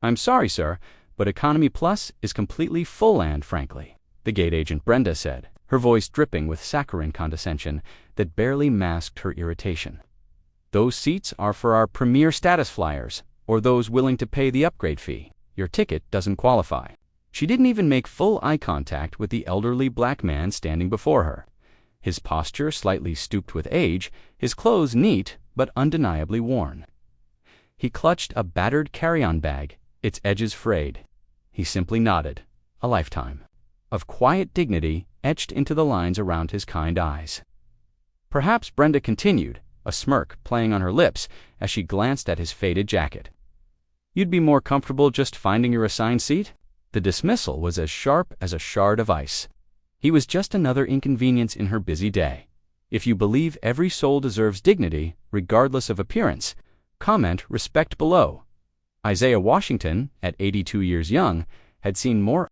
"I'm sorry, sir, but Economy Plus is completely full and, frankly," the gate agent Brenda said, her voice dripping with saccharine condescension that barely masked her irritation. "Those seats are for our premier status flyers, or those willing to pay the upgrade fee. Your ticket doesn't qualify." She didn't even make full eye contact with the elderly black man standing before her. His posture slightly stooped with age, his clothes neat but undeniably worn. He clutched a battered carry-on bag, its edges frayed. He simply nodded, a lifetime of quiet dignity etched into the lines around his kind eyes. Perhaps Brenda continued, a smirk playing on her lips as she glanced at his faded jacket. "You'd be more comfortable just finding your assigned seat?" The dismissal was as sharp as a shard of ice. He was just another inconvenience in her busy day. If you believe every soul deserves dignity, regardless of appearance, comment respect below. Isaiah Washington, at 82 years young, had seen more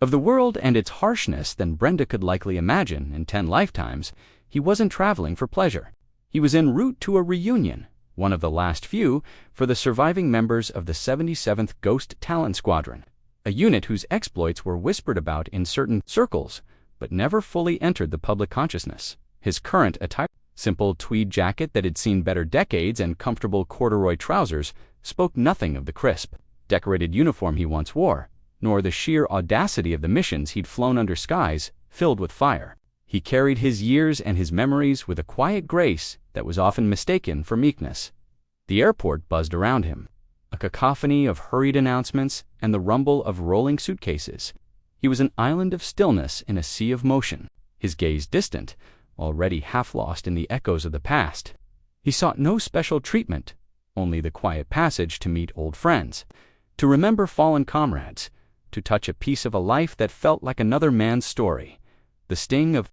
of the world and its harshness than Brenda could likely imagine in 10 lifetimes. He wasn't traveling for pleasure. He was en route to a reunion, one of the last few, for the surviving members of the 77th Ghost Talon Squadron, a unit whose exploits were whispered about in certain circles, but never fully entered the public consciousness. His current attire, simple tweed jacket that had seen better decades and comfortable corduroy trousers, spoke nothing of the crisp, decorated uniform he once wore, nor the sheer audacity of the missions he'd flown under skies filled with fire. He carried his years and his memories with a quiet grace that was often mistaken for meekness. The airport buzzed around him, a cacophony of hurried announcements and the rumble of rolling suitcases. He was an island of stillness in a sea of motion, his gaze distant, already half lost in the echoes of the past. He sought no special treatment, only the quiet passage to meet old friends, to remember fallen comrades, to touch a piece of a life that felt like another man's story. The sting of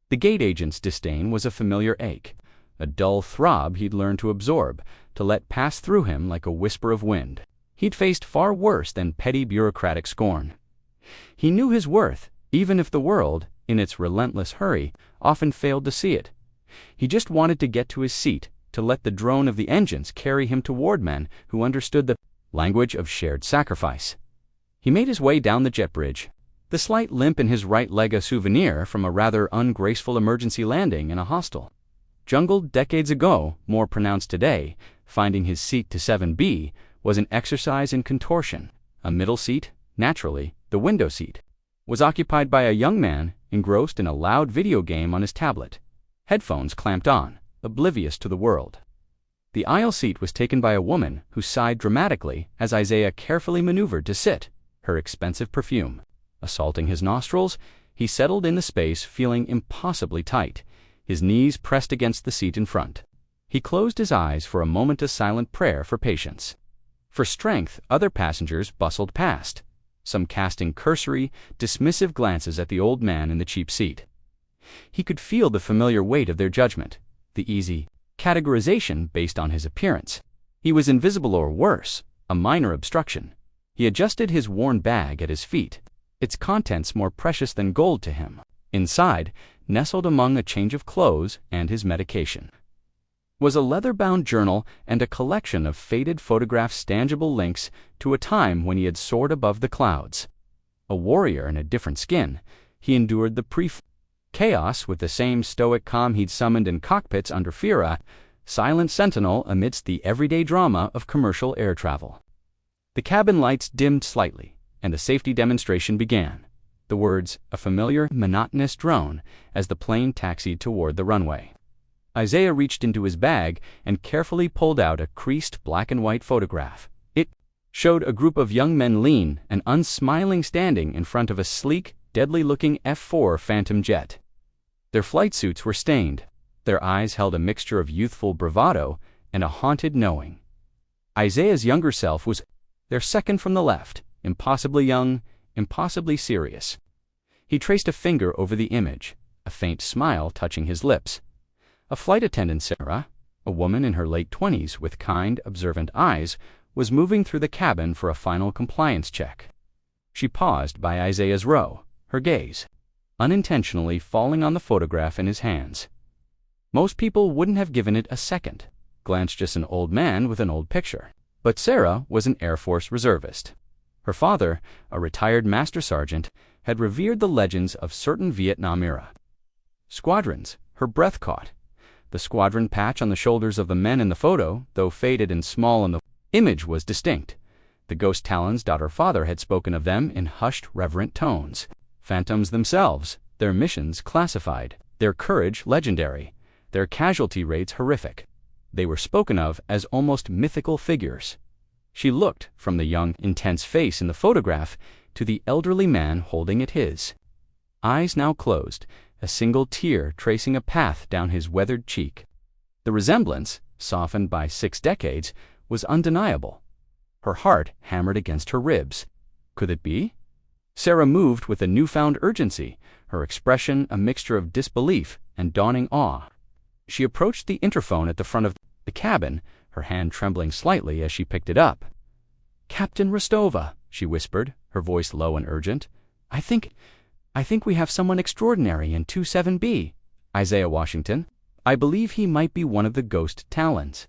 the gate agent's disdain was a familiar ache, a dull throb he'd learned to absorb, to let pass through him like a whisper of wind. He'd faced far worse than petty bureaucratic scorn. He knew his worth, even if the world, in its relentless hurry, often failed to see it. He just wanted to get to his seat, to let the drone of the engines carry him toward men who understood the language of shared sacrifice. He made his way down the jet bridge, the slight limp in his right leg a souvenir from a rather ungraceful emergency landing in a hostel. Jungled decades ago, more pronounced today, finding his seat to 7B was an exercise in contortion. A middle seat, naturally, the window seat, was occupied by a young man engrossed in a loud video game on his tablet, headphones clamped on, oblivious to the world. The aisle seat was taken by a woman who sighed dramatically as Isaiah carefully maneuvered to sit, her expensive perfume assaulting his nostrils. He settled in the space feeling impossibly tight, his knees pressed against the seat in front. He closed his eyes for a moment, a silent prayer for patience. For strength, other passengers bustled past, some casting cursory, dismissive glances at the old man in the cheap seat. He could feel the familiar weight of their judgment, the easy categorization based on his appearance. He was invisible or worse, a minor obstruction. He adjusted his worn bag at his feet, its contents more precious than gold to him. Inside, nestled among a change of clothes and his medication, was a leather-bound journal and a collection of faded photographs, tangible links to a time when he had soared above the clouds. A warrior in a different skin, he endured the chaos with the same stoic calm he'd summoned in cockpits under Fira, silent sentinel amidst the everyday drama of commercial air travel. The cabin lights dimmed slightly, and the safety demonstration began. The words, a familiar, monotonous drone, as the plane taxied toward the runway. Isaiah reached into his bag and carefully pulled out a creased black and white photograph. It showed a group of young men lean and unsmiling standing in front of a sleek, deadly-looking F-4 Phantom jet. Their flight suits were stained. Their eyes held a mixture of youthful bravado and a haunted knowing. Isaiah's younger self was their second from the left, impossibly young, impossibly serious. He traced a finger over the image, a faint smile touching his lips. A flight attendant, Sarah, a woman in her late 20s with kind, observant eyes, was moving through the cabin for a final compliance check. She paused by Isaiah's row, her gaze unintentionally falling on the photograph in his hands. Most people wouldn't have given it a second. Glance, just an old man with an old picture. But Sarah was an Air Force reservist. Her father, a retired master sergeant, had revered the legends of certain Vietnam-era squadrons. Her breath caught. The squadron patch on the shoulders of the men in the photo, though faded and small in the image, was distinct. The ghost Talons. Her father had spoken of them in hushed, reverent tones. Phantoms themselves, their missions classified, their courage legendary, their casualty rates horrific. They were spoken of as almost mythical figures. She looked from the young, intense face in the photograph to the elderly man holding it his. Eyes now closed, a single tear tracing a path down his weathered cheek. The resemblance, softened by 6 decades, was undeniable. Her heart hammered against her ribs. Could it be? Sarah moved with a newfound urgency, her expression a mixture of disbelief and dawning awe. She approached the interphone at the front of the cabin, her hand trembling slightly as she picked it up. "Captain Rostova," she whispered, her voice low and urgent. I think we have someone extraordinary in 27B. Isaiah Washington. I believe he might be one of the ghost Talons."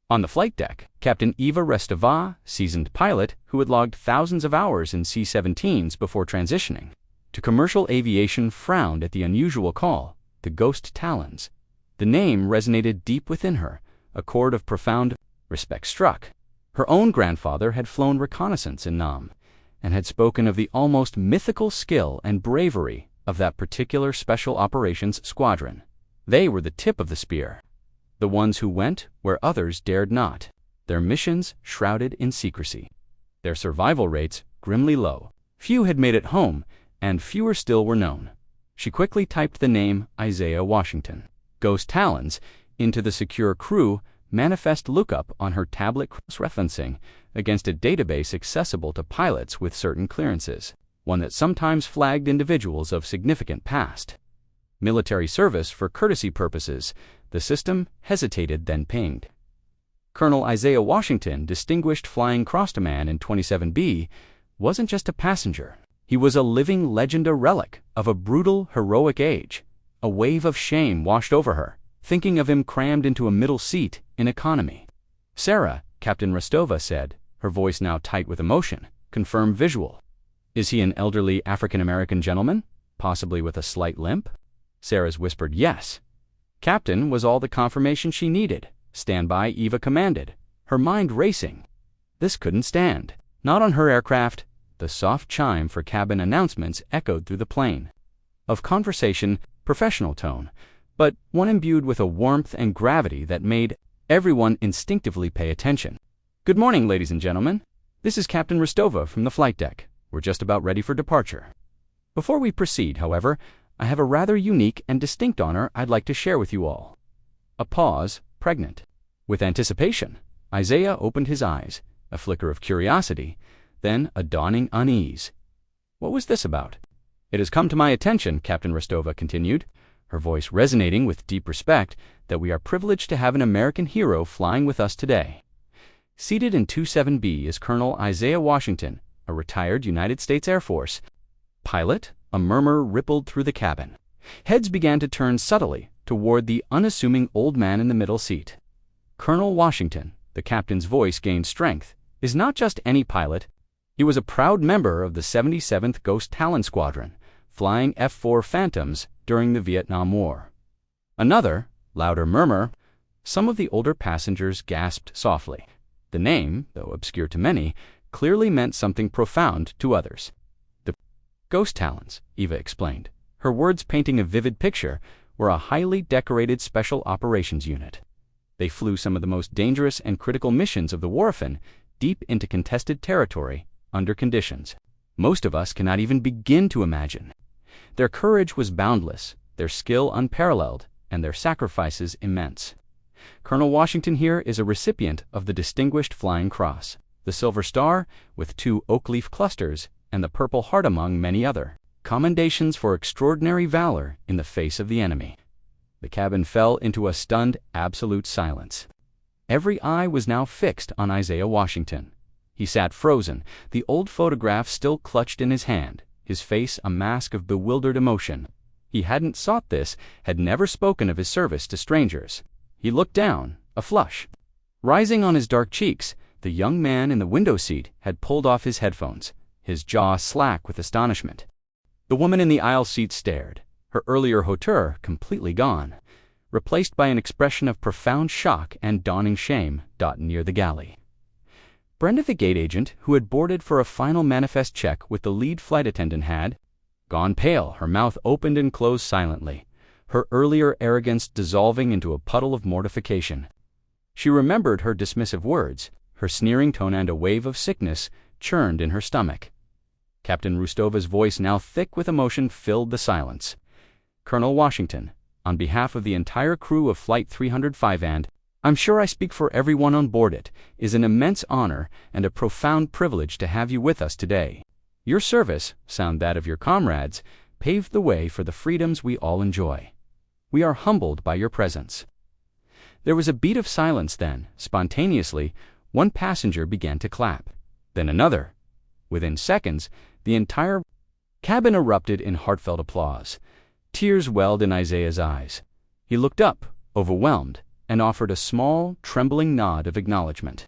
On the flight deck, Captain Eva Restova, seasoned pilot who had logged thousands of hours in C-17s before transitioning to commercial aviation, frowned at the unusual call, the ghost Talons. The name resonated deep within her, a chord of profound respect struck. Her own grandfather had flown reconnaissance in Nam, and had spoken of the almost mythical skill and bravery of that particular special operations squadron. They were the tip of the spear, the ones who went where others dared not, their missions shrouded in secrecy, their survival rates grimly low. Few had made it home, and fewer still were known. She quickly typed the name Isaiah Washington, Ghost Talons, into the secure crew manifest lookup on her tablet, cross-referencing against a database accessible to pilots with certain clearances, one that sometimes flagged individuals of significant past military service for courtesy purposes. The system hesitated, then pinged. Colonel Isaiah Washington, distinguished flying crossman in 27B, wasn't just a passenger. He was a living legend, a relic of a brutal, heroic age. A wave of shame washed over her, thinking of him crammed into a middle seat in economy. "Sarah," Captain Rostova said, her voice now tight with emotion, "confirm visual. Is he an elderly African-American gentleman, possibly with a slight limp?" Sarah's whispered yes. Captain was all the confirmation she needed. "Stand by," Eva commanded, her mind racing. This couldn't stand. Not on her aircraft. The soft chime for cabin announcements echoed through the plane. Of conversation, professional tone, but one imbued with a warmth and gravity that made everyone instinctively pay attention. "Good morning, ladies and gentlemen. This is Captain Rostova from the flight deck. We're just about ready for departure. Before we proceed, however, I have a rather unique and distinct honor I'd like to share with you all." A pause, pregnant with anticipation. Isaiah opened his eyes, a flicker of curiosity, then a dawning unease. What was this about? "It has come to my attention," Captain Rostova continued, her voice resonating with deep respect, "that we are privileged to have an American hero flying with us today. Seated in 27B is Colonel Isaiah Washington, a retired United States Air Force pilot." A murmur rippled through the cabin. Heads began to turn subtly toward the unassuming old man in the middle seat. "Colonel Washington," the captain's voice gained strength, "is not just any pilot. He was a proud member of the 77th Ghost Talon Squadron, flying F-4 Phantoms during the Vietnam War." Another, louder murmur. Some of the older passengers gasped softly. The name, though obscure to many, clearly meant something profound to others. "The Ghost Talons," Eva explained, her words painting a vivid picture, were a highly decorated special operations unit. They flew some of the most dangerous and critical missions of the warfare, deep into contested territory, under conditions most of us cannot even begin to imagine. Their courage was boundless, their skill unparalleled, and their sacrifices immense. Colonel Washington here is a recipient of the Distinguished Flying Cross, the Silver Star with 2 oak leaf clusters, and the Purple Heart among many other commendations for extraordinary valor in the face of the enemy. The cabin fell into a stunned, absolute silence. Every eye was now fixed on Isaiah Washington. He sat frozen, the old photograph still clutched in his hand, his face a mask of bewildered emotion. He hadn't sought this, had never spoken of his service to strangers. He looked down, a flush rising on his dark cheeks, The young man in the window seat had pulled off his headphones, his jaw slack with astonishment. The woman in the aisle seat stared, her earlier hauteur completely gone, replaced by an expression of profound shock and dawning shame near the galley. Brenda, the gate agent, who had boarded for a final manifest check with the lead flight attendant, had gone pale, her mouth opened and closed silently, her earlier arrogance dissolving into a puddle of mortification. She remembered her dismissive words, her sneering tone, and a wave of sickness churned in her stomach. Captain Rustova's voice, now thick with emotion, filled the silence. "Colonel Washington, on behalf of the entire crew of Flight 305, and I'm sure I speak for everyone on board, it is an immense honor and a profound privilege to have you with us today. Your service, sound that of your comrades, paved the way for the freedoms we all enjoy. We are humbled by your presence." There was a beat of silence. Then, spontaneously, one passenger began to clap. Then another. Within seconds, the entire cabin erupted in heartfelt applause. Tears welled in Isaiah's eyes. He looked up, overwhelmed, and offered a small, trembling nod of acknowledgement.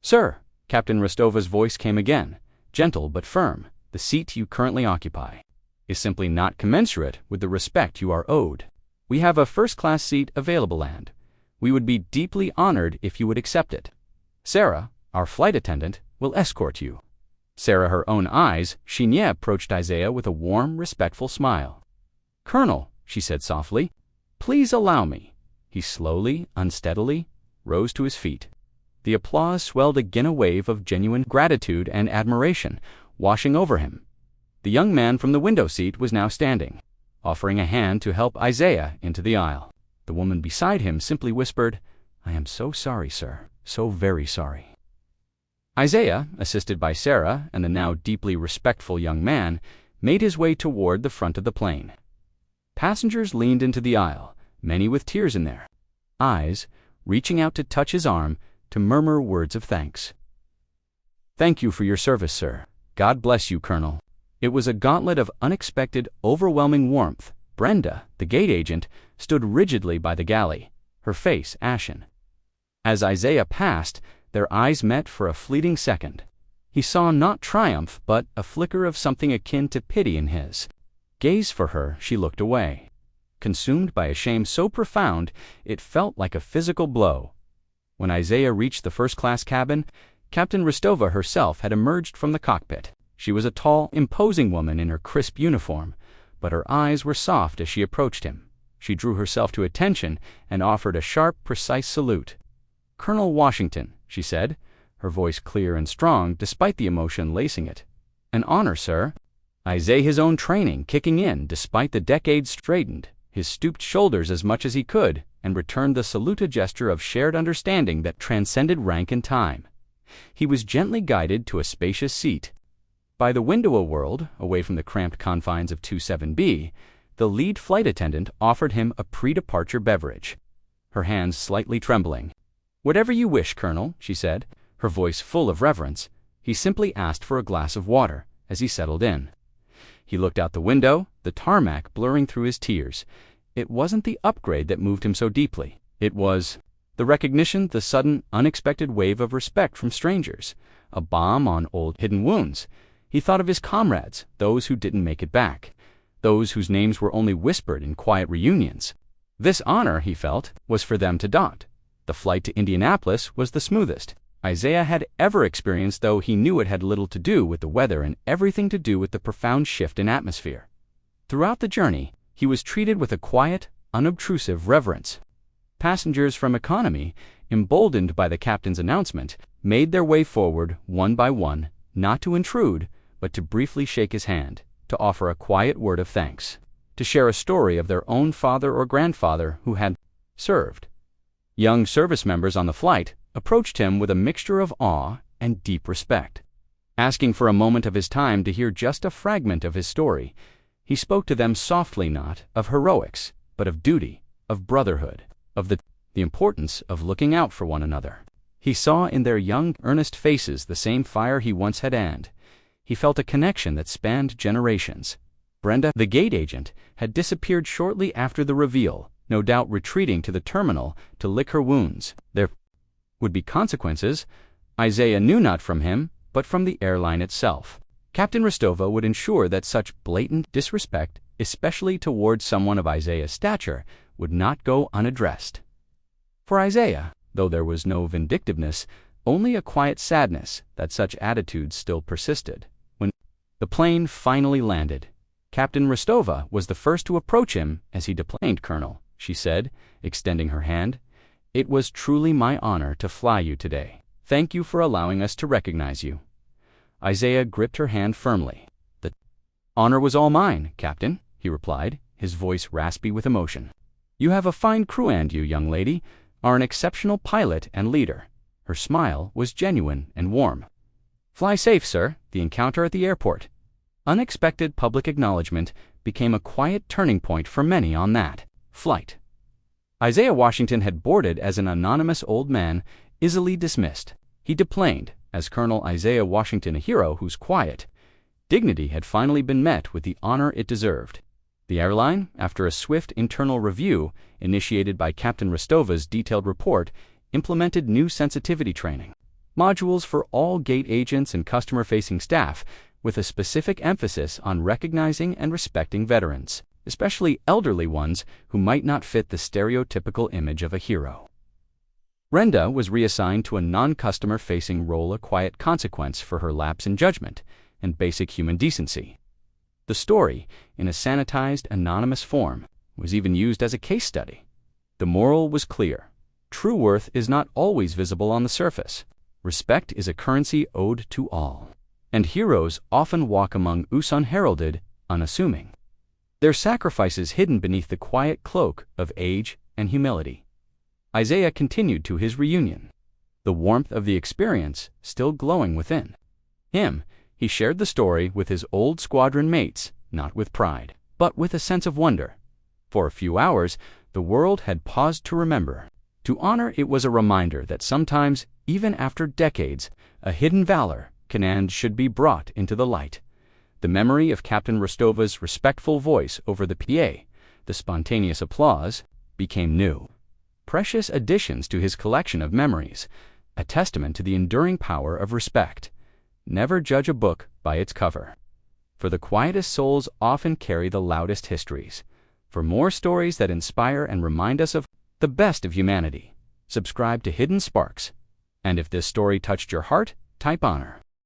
"Sir," Captain Rustova's voice came again, gentle but firm, "the seat you currently occupy is simply not commensurate with the respect you are owed. We have a first-class seat available, and we would be deeply honored if you would accept it. Sarah, our flight attendant, will escort you." Sarah, her own eyes, Chignette approached Isaiah with a warm, respectful smile. "Colonel," she said softly, "please allow me." He slowly, unsteadily, rose to his feet. The applause swelled again, a wave of genuine gratitude and admiration washing over him. The young man from the window seat was now standing, offering a hand to help Isaiah into the aisle. The woman beside him simply whispered, "I am so sorry, sir, so very sorry." Isaiah, assisted by Sarah and the now deeply respectful young man, made his way toward the front of the plane. Passengers leaned into the aisle, many with tears in their eyes, reaching out to touch his arm, to murmur words of thanks. "Thank you for your service, sir. God bless you, Colonel." It was a gauntlet of unexpected, overwhelming warmth. Brenda, the gate agent, stood rigidly by the galley, her face ashen. As Isaiah passed, their eyes met for a fleeting second. He saw not triumph, but a flicker of something akin to pity in his gaze for her. She looked away, consumed by a shame so profound it felt like a physical blow. When Isaiah reached the first-class cabin, Captain Rustova herself had emerged from the cockpit. She was a tall, imposing woman in her crisp uniform, but her eyes were soft as she approached him. She drew herself to attention and offered a sharp, precise salute. "Colonel Washington," she said, her voice clear and strong despite the emotion lacing it. "An honor, sir." Isaiah, his own training kicking in despite the decades, straightened his stooped shoulders as much as he could and returned the salute, a gesture of shared understanding that transcended rank and time. He was gently guided to a spacious seat. By the window a world, away from the cramped confines of 27B, the lead flight attendant offered him a pre-departure beverage, her hands slightly trembling. "Whatever you wish, Colonel," she said, her voice full of reverence. He simply asked for a glass of water as he settled in. He looked out the window, the tarmac blurring through his tears. It wasn't the upgrade that moved him so deeply. It was the recognition, the sudden, unexpected wave of respect from strangers, a balm on old hidden wounds. He thought of his comrades, those who didn't make it back, those whose names were only whispered in quiet reunions. This honor, he felt, was for them to dot. The flight to Indianapolis was the smoothest Isaiah had ever experienced, though he knew it had little to do with the weather and everything to do with the profound shift in atmosphere. Throughout the journey, he was treated with a quiet, unobtrusive reverence. Passengers from economy, emboldened by the captain's announcement, made their way forward one by one, not to intrude, but to briefly shake his hand, to offer a quiet word of thanks, to share a story of their own father or grandfather who had served. Young service members on the flight approached him with a mixture of awe and deep respect. Asking for a moment of his time to hear just a fragment of his story, he spoke to them softly, not of heroics, but of duty, of brotherhood, of the importance of looking out for one another. He saw in their young, earnest faces the same fire he once had, and he felt a connection that spanned generations. Brenda, the gate agent, had disappeared shortly after the reveal, no doubt retreating to the terminal to lick her wounds. There would be consequences, Isaiah knew not from him, but from the airline itself. Captain Rostova would ensure that such blatant disrespect, especially towards someone of Isaiah's stature, would not go unaddressed. For Isaiah, though there was no vindictiveness, only a quiet sadness that such attitudes still persisted. When the plane finally landed, Captain Rostova was the first to approach him as he deplaned. "Colonel," she said, extending her hand, "it was truly my honor to fly you today. Thank you for allowing us to recognize you." Isaiah gripped her hand firmly. "The honor was all mine, Captain," he replied, his voice raspy with emotion. "You have a fine crew, and you, young lady, are an exceptional pilot and leader." Her smile was genuine and warm. "Fly safe, sir." The encounter at the airport, unexpected public acknowledgement, became a quiet turning point for many on that flight. Isaiah Washington had boarded as an anonymous old man, easily dismissed. He deplaned as Colonel Isaiah Washington, a hero whose quiet dignity had finally been met with the honor it deserved. The airline, after a swift internal review initiated by Captain Rostova's detailed report, implemented new sensitivity training modules for all gate agents and customer-facing staff, with a specific emphasis on recognizing and respecting veterans, especially elderly ones who might not fit the stereotypical image of a hero. Brenda was reassigned to a non-customer-facing role, a quiet consequence for her lapse in judgment and basic human decency. The story, in a sanitized, anonymous form, was even used as a case study. The moral was clear. True worth is not always visible on the surface. Respect is a currency owed to all. And heroes often walk among us unheralded, unassuming, their sacrifices hidden beneath the quiet cloak of age and humility. Isaiah continued to his reunion, the warmth of the experience still glowing within him. He shared the story with his old squadron mates, not with pride, but with a sense of wonder. For a few hours, the world had paused to remember. To honor it was a reminder that sometimes, even after decades, a hidden valor can and should be brought into the light. The memory of Captain Rostova's respectful voice over the PA, the spontaneous applause, became new, precious additions to his collection of memories, a testament to the enduring power of respect. Never judge a book by its cover, for the quietest souls often carry the loudest histories. For more stories that inspire and remind us of the best of humanity, subscribe to Hidden Sparks. And if this story touched your heart, type honor.